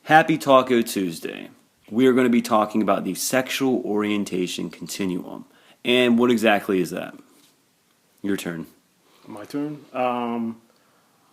Happy Taco Tuesday. We are going to be talking about the sexual orientation continuum. And what exactly is that? Your turn. My turn.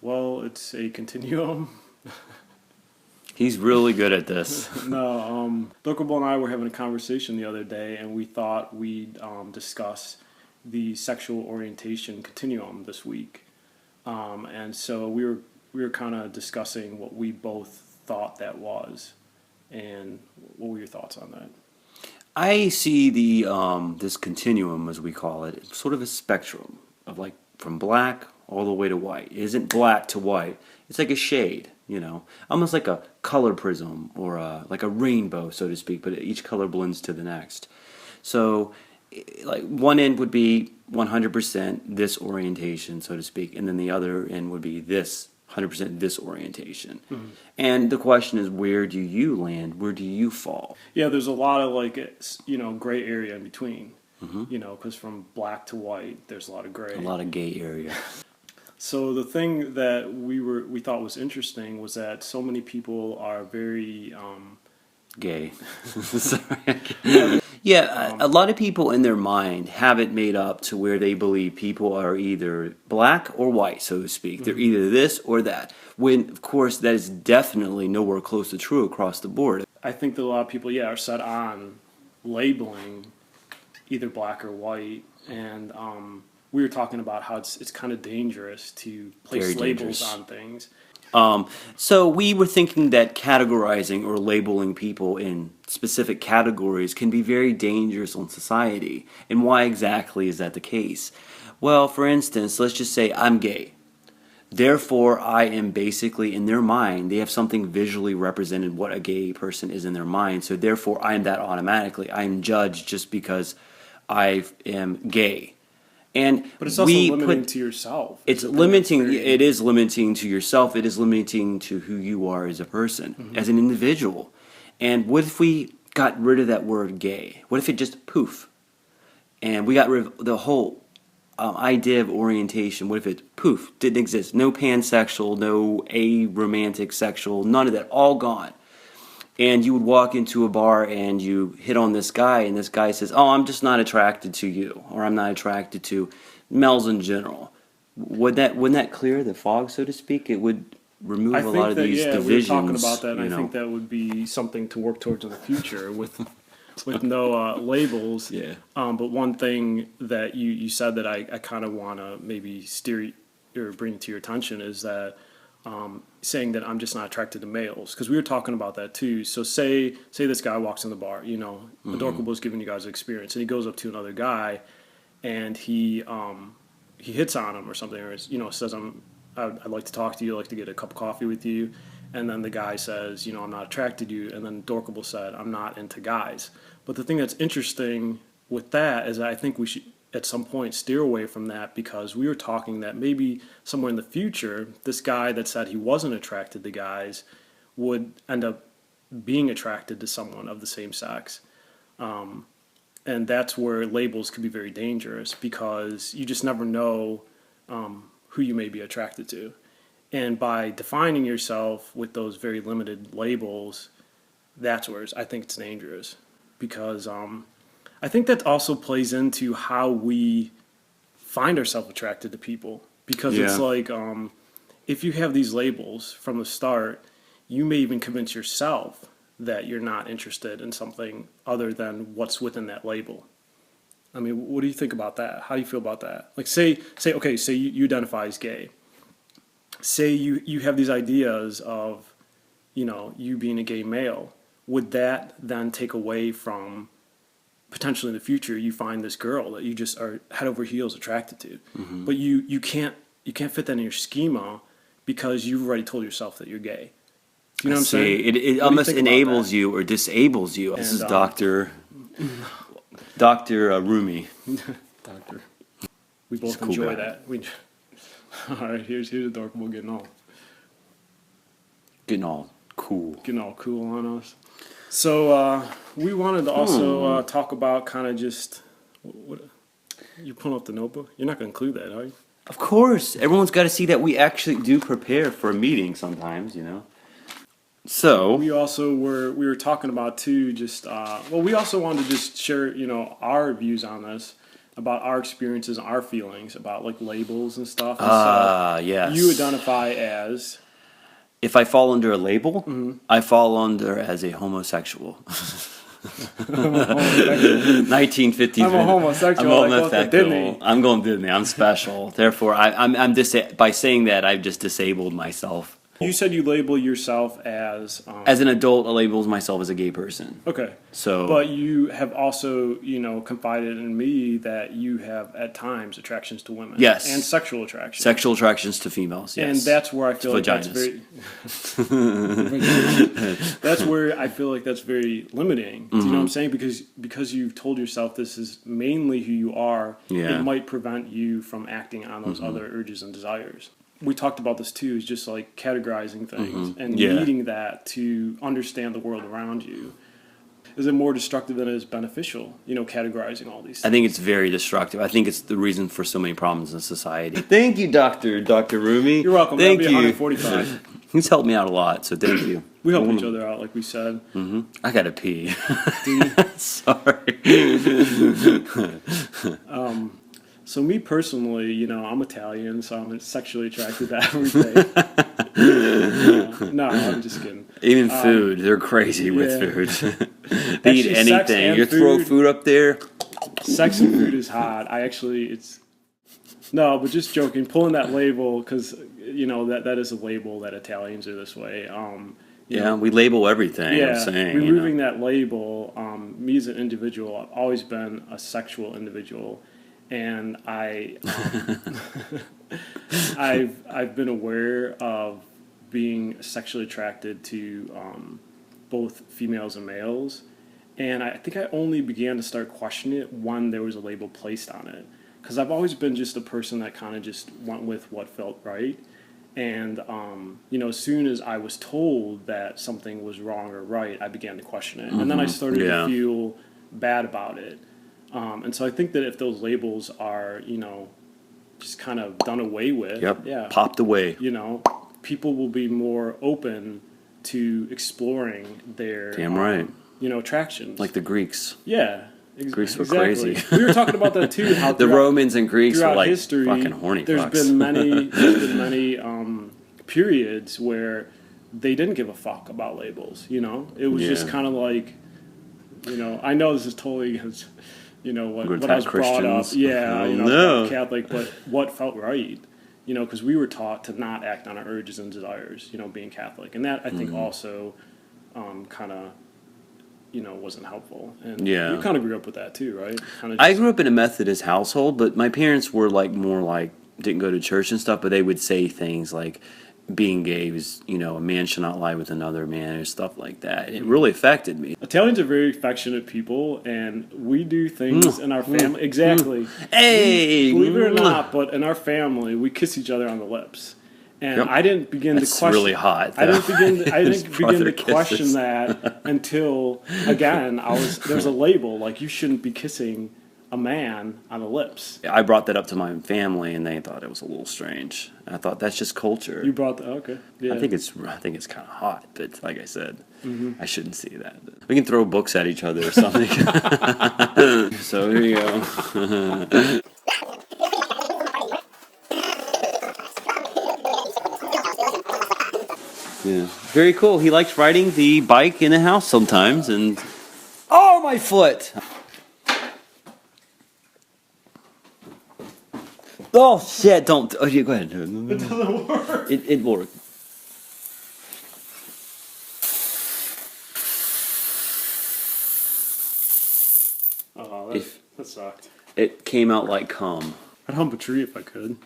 Well, it's a continuum. He's really good at this. No, Adorkable and I were having a conversation the other day, and we thought we'd discuss the sexual orientation continuum this week. And so we were kind of discussing what we both thought that was, and what were your thoughts on that? I see the this continuum, as we call it, sort of a spectrum of like from black all the way to white. It isn't black to white. It's like a shade, almost like a color prism or like a rainbow, so to speak. But each color blends to the next. So, like one end would be 100% this orientation, so to speak, and then the other end would be this 100% this orientation. Mm-hmm. And the question is, where do you land? Where do you fall? Yeah, there's a lot of gray area in between. Mm-hmm. Because from black to white, there's a lot of gray. A lot of gay area. So the thing that we thought was interesting was that so many people are very gay. Sorry. Yeah, a lot of people in their mind have it made up to where they believe people are either black or white, so to speak. Mm-hmm. They're either this or that. When, of course, that is definitely nowhere close to true across the board. I think that a lot of people, are set on labeling either black or white. And we were talking about how it's kind of dangerous to place labels on things. So we were thinking that categorizing or labeling people in specific categories can be very dangerous on society. And why exactly is that the case? Well, for instance, let's just say I'm gay. Therefore, I am basically, in their mind, they have something visually represented what a gay person is in their mind. So therefore, I am that automatically. I am judged just because I am gay. But it's also limiting to yourself. It is limiting to yourself. It is limiting to who you are as a person, mm-hmm. as an individual. And what if we got rid of that word gay? What if it just poof? And we got rid of the whole idea of orientation. What if it poof, didn't exist? No pansexual, no aromantic sexual, none of that, all gone. And you would walk into a bar and you hit on this guy, and this guy says, "Oh, I'm just not attracted to you," or "I'm not attracted to males in general." Wouldn't that clear the fog, so to speak? It would remove a lot of these divisions. We were talking about that, and I think that would be something to work towards in the future with no labels. Yeah. But one thing that you said that I kind of want to maybe steer or bring to your attention is that. Saying that I'm just not attracted to males, because we were talking about that too. So say this guy walks in the bar, mm-hmm. Adorkable is giving you guys an experience, and he goes up to another guy, and he hits on him or something, or says, I'd like to talk to you, I'd like to get a cup of coffee with you, and then the guy says, I'm not attracted to you, and then Adorkable said, I'm not into guys. But the thing that's interesting with that is I think we should at some point steer away from that, because we were talking that maybe somewhere in the future, this guy that said he wasn't attracted to guys would end up being attracted to someone of the same sex. And that's where labels could be very dangerous, because you just never know who you may be attracted to. And by defining yourself with those very limited labels, that's where I think it's dangerous, because I think that also plays into how we find ourselves attracted to people, because it's like if you have these labels from the start, you may even convince yourself that you're not interested in something other than what's within that label. I mean, what do you think about that? How do you feel about that? Like say you identify as gay. Say you have these ideas of, you being a gay male. Would that then take away from potentially in the future you find this girl that you just are head over heels attracted to, mm-hmm. but you can't fit that in your schema because you've already told yourself that you're gay. Do you know what I'm saying? It almost enables you or disables you. This is Dr. Roomie. Doctor. We both enjoy that. All right, here's Adorkable getting all cool. Getting all cool on us. So we wanted to also talk about kind of just what you pulling up the notebook. You're not going to include that, are you? Of course, everyone's got to see that we actually do prepare for a meeting sometimes. So we were talking about too, just we also wanted to just share, our views on this, about our experiences, our feelings about like labels and stuff. And so yes. you identify as, if I fall under a label, Mm-hmm. I fall under as a homosexual. I'm a homosexual. 1950s. I'm a homosexual. I'm I go to Disney. I'm going Disney. I'm special. Therefore, by saying that, I've just disabled myself. You said you label yourself as As an adult, I label myself as a gay person. okay. So, But you have also, confided in me that you have at times attractions to women. Yes. And sexual attraction. sexual attractions to females. Yes. And that's where I feel like that's vaginas. very. That's where I feel like that's very limiting. Do you know what I'm saying? Because you've told yourself this is mainly who you are. Yeah. It might prevent you from acting on those other urges and desires. We talked about this too, is just like categorizing things and Yeah. needing that to understand the world around you. Is it more destructive than it is beneficial, categorizing all these things? I think it's very destructive. I think it's the reason for so many problems in society. Thank you, Dr. Roomie. You're welcome. Thank That'll be you. 145. He's helped me out a lot, so thank you. We help each other out, like we said. I gotta pee. Do you? Sorry. So me personally, I'm Italian, so I'm sexually attracted to everything. No, I'm just kidding. Even food, they're crazy with yeah. food. They eat Actually, sex anything. and You throw food- food up there. Sex and food is hot. No, but just joking. Pulling that label, because, that is a label that Italians are this way. We label everything. I'm saying. Removing that label, me as an individual, I've always been a sexual individual. And I've been aware of being sexually attracted to both females and males, and I think I only began to start questioning it when there was a label placed on it, because I've always been just a person that kind of just went with what felt right, and as soon as I was told that something was wrong or right, I began to question it, and then I started to feel bad about it. And so I think that if those labels are, just kind of done away with, popped away. People will be more open to exploring their, Damn right. Attractions. Like the Greeks. Yeah. Greeks were exactly. crazy. We were talking about that too. How The Romans and Greeks were like history, fucking horny there's fucks. been many periods where they didn't give a fuck about labels. It was just kind of like, I know this is totally against. What I was brought up. Yeah, I was Catholic, but what felt right, because we were taught to not act on our urges and desires, being Catholic. And that, I think, also kind of, wasn't helpful. And you kind of grew up with that too, right? I grew up in a Methodist household, but my parents were didn't go to church and stuff, but they would say things like, being gay was, a man should not lie with another man or stuff like that. It really affected me. Italians are very affectionate people, and we do things in our family. Exactly. Hey! Believe it or not, but in our family, we kiss each other on the lips. And I didn't begin to question. That's really hot. I didn't begin to kisses. question that until, again, there's a label, like you shouldn't be kissing a man on the lips. I brought that up to my family, and they thought it was a little strange. I thought that's just culture. You brought that, okay. Yeah. I think it's kind of hot, but like I said, I shouldn't see that. We can throw books at each other or something. So here you go. Yeah, very cool. He likes riding the bike in the house sometimes, and oh, my foot! Oh shit! Don't. Oh, yeah, go ahead. It doesn't work. It worked. Oh, that sucked. It came out like cum. I'd hump a tree if I could.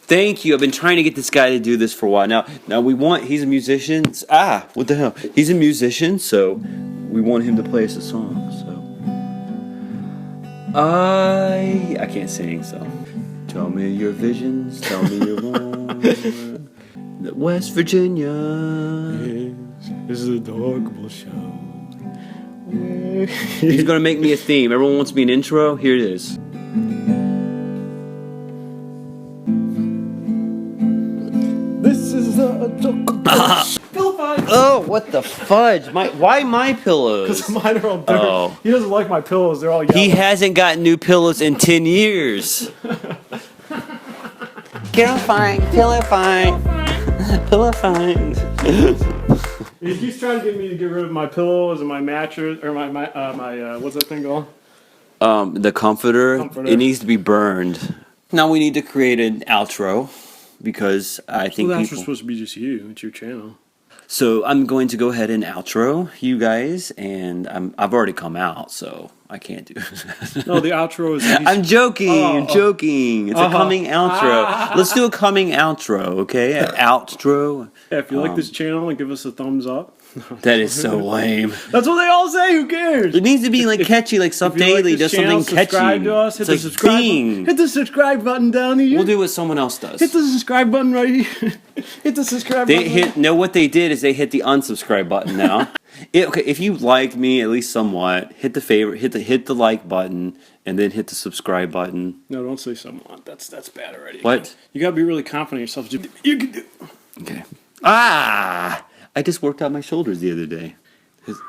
Thank you. I've been trying to get this guy to do this for a while now. He's a musician. What the hell? He's a musician, so we want him to play us a song. So I can't sing. So tell me your visions. Tell me your wrongs. West Virginia. This is a Adorkable show. He's gonna make me a theme. Everyone wants me an intro. Here it is. Pillow fight. Oh, what the fudge? Why my pillows? Because mine are all different. Oh. He doesn't like my pillows. They're all yellow. He hasn't gotten new pillows in 10 years. Pillow fight, pillow fight, pillow fight. He keeps trying to get me to get rid of my pillows and my mattress, or my what's that thing called? The comforter. Comforter. It needs to be burned. Now we need to create an outro because I think Well, that's people. supposed to be just you. It's your channel. So I'm going to go ahead and outro you guys, and I've already come out, so I can't do. No, the outro is. I'm joking. Oh, I'm joking. It's a coming outro. Let's do a coming outro, okay? An outro. Yeah, if you like this channel, and give us a thumbs up. That is so lame. That's what they all say. Who cares? It needs to be like catchy, like Sup If you like Daily this does channel, something catchy. subscribe to us. Hit the It's like subscribe. Bing. Hit the subscribe button down here. We'll do what someone else does. Hit the subscribe button right here. Hit the subscribe They button. hit. No, what they did is they hit the unsubscribe button now. Okay, if you liked me at least somewhat, hit the favorite, hit the like button, and then hit the subscribe button. No, don't say somewhat. That's bad already. What? You gotta be really confident in yourself. You can do. Okay. Ah! I just worked out my shoulders the other day. It's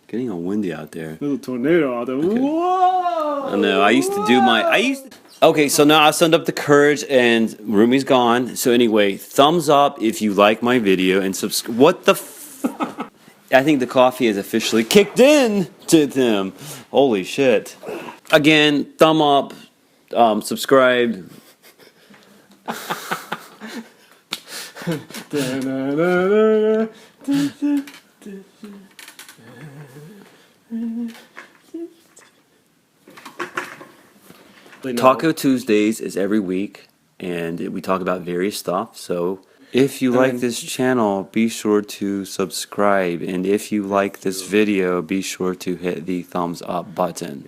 getting all windy out there. There's a tornado out there. Whoa! I know. I used to do my. Okay, so now I summed up the courage, and Roomie's gone. So anyway, thumbs up if you like my video, and subscribe. What the? I think the coffee has officially kicked in to them. Holy shit! Again, thumb up, subscribe. Taco Tuesdays is every week, and we talk about various stuff. So if you like this channel, be sure to subscribe. And if you like this video, be sure to hit the thumbs up button.